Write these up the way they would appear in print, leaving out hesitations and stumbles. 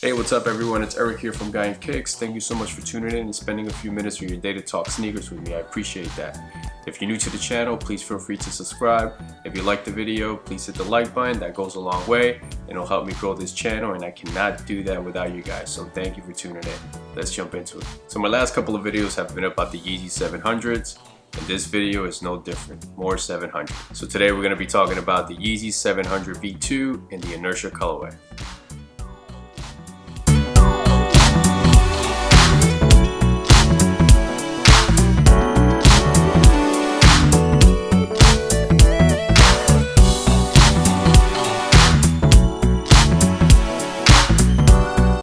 Hey, what's up everyone? It's Eric here from Guy and Kicks. Thank you so much for tuning in and spending a few minutes of your day to talk sneakers with me. I appreciate that. If you're new to the channel, please feel free to subscribe. If you like the video, please hit the like button. That goes a long way and it'll help me grow this channel, and I cannot do that without you guys. So thank you for tuning in. Let's jump into it. So my last couple of videos have been about the Yeezy 700s. And this video is no different, more 700. So today we're going to be talking about the Yeezy 700 V2 in the Inertia colorway.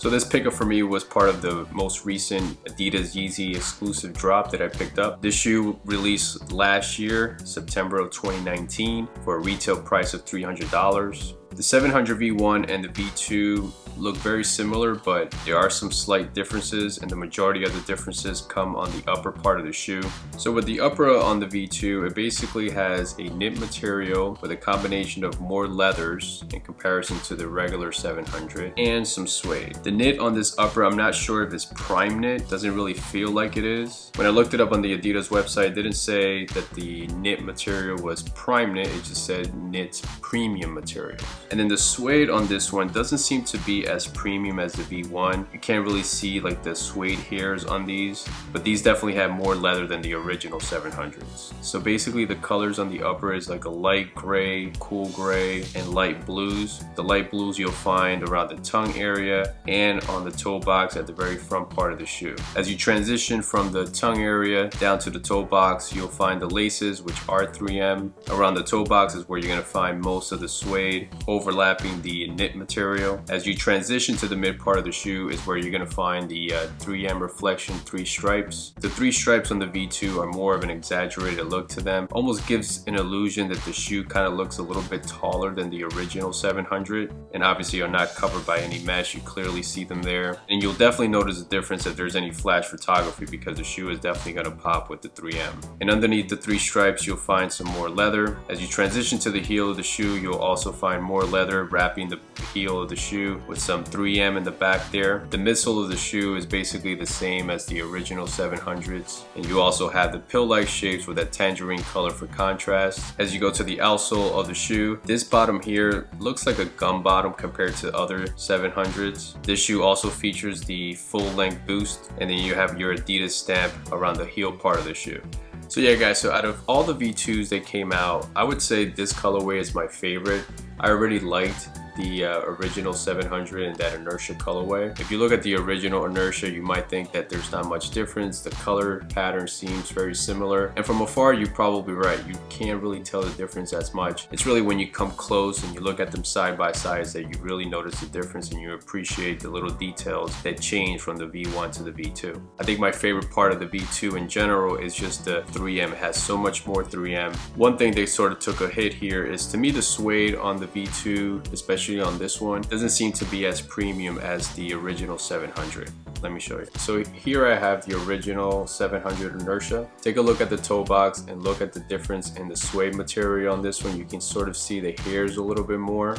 So this pickup for me was part of the most recent Adidas Yeezy exclusive drop that I picked up. This shoe released last year, September of 2019, for a retail price of $300. The 700 V1 and the V2 look very similar, but there are some slight differences, and the majority of the differences come on the upper part of the shoe. So with the upper on the V2, it basically has a knit material with a combination of more leathers in comparison to the regular 700 and some suede. The knit on this upper, I'm not sure if it's prime knit, doesn't really feel like it is. When I looked it up on the Adidas website, it didn't say that the knit material was prime knit, it just said knit premium material. And then the suede on this one doesn't seem to be as premium as the V1. You can't really see like the suede hairs on these, but these definitely have more leather than the original 700s. So basically the colors on the upper is like a light gray, cool gray, and light blues. The light blues you'll find around the tongue area and on the toe box at the very front part of the shoe. As you transition from the tongue area down to the toe box, you'll find the laces, which are 3M. Around the toe box is where you're going to find most of the suede, overlapping the knit material. As you transition to the mid part of the shoe is where you're going to find the 3M reflection 3 stripes. The 3 stripes on the V2 are more of an exaggerated look to them. Almost gives an illusion that the shoe kind of looks a little bit taller than the original 700, and obviously are not covered by any mesh. You clearly see them there, and you'll definitely notice a difference if there's any flash photography, because the shoe is definitely going to pop with the 3M. And underneath the 3 stripes you'll find some more leather. As you transition to the heel of the shoe, you'll also find more leather wrapping the heel of the shoe with some 3M in the back there. The midsole of the shoe is basically the same as the original 700s, and you also have the pill-like shapes with that tangerine color for contrast. As you go to the outsole of the shoe, this bottom here looks like a gum bottom compared to other 700s. This shoe also features the full-length boost, and then you have your Adidas stamp around the heel part of the shoe. So yeah guys, so out of all the V2s that came out, I would say this colorway is my favorite. I already liked the original 700 in that Inertia colorway. If you look at the original Inertia, you might think that there's not much difference. The color pattern seems very similar, and from afar you're probably right, you can't really tell the difference as much. It's really when you come close and you look at them side by side that you really notice the difference, and you appreciate the little details that change from the V1 to the V2. I think my favorite part of the V2 in general is just the 3M. It has so much more 3M. One thing they sort of took a hit here is, to me, the suede on the V2, especially on this one, doesn't seem to be as premium as the original 700. Let me show you. So here I have the original 700 Inertia. Take a look at the toe box and look at the difference in the suede material on this one. You can sort of see the hairs a little bit more.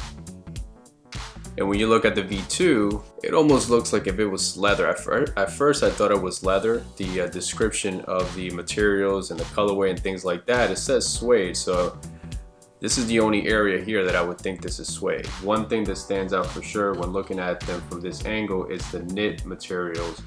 And when you look at the V2, it almost looks like if it was leather. At first I thought it was leather. The description of the materials and the colorway and things like that, it says suede. So this is the only area here that I would think this is suede. One thing that stands out for sure when looking at them from this angle is the knit materials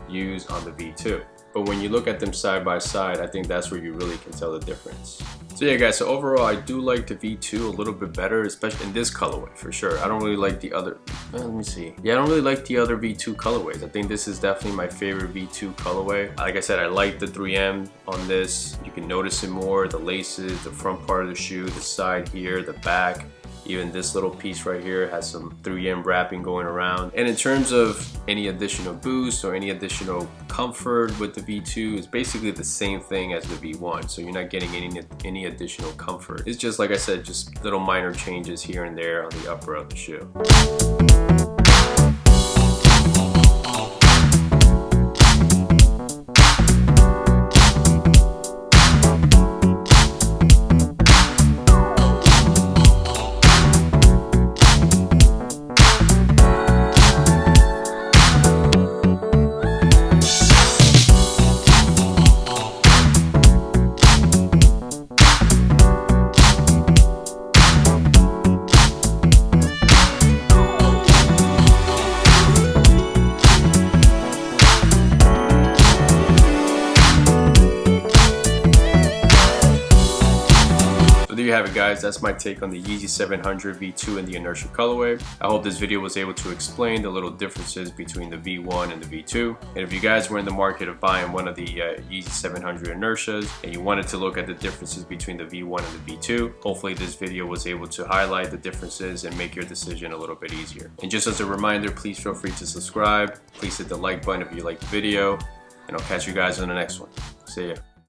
used on the V2. But when you look at them side by side, I think that's where you really can tell the difference. So yeah guys, so overall I do like the V2 a little bit better, especially in this colorway for sure. I don't really like the other, let me see. Yeah, I don't really like the other V2 colorways. I think this is definitely my favorite V2 colorway. Like I said, I like the 3M on this. You can notice it more, the laces, the front part of the shoe, the side here, the back. Even this little piece right here has some 3M wrapping going around. And in terms of any additional boost or any additional comfort with the V2, it's basically the same thing as the V1. So you're not getting any additional comfort. It's just, like I said, just little minor changes here and there on the upper of the shoe. have it, guys. That's my take on the Yeezy 700 V2 and the Inertia colorway. I hope this video was able to explain the little differences between the V1 and the V2. And if you guys were in the market of buying one of the Yeezy 700 Inertias and you wanted to look at the differences between the V1 and the V2, hopefully this video was able to highlight the differences and make your decision a little bit easier. And just as a reminder, please feel free to subscribe. Please hit the like button if you like the video, and I'll catch you guys on the next one. See ya.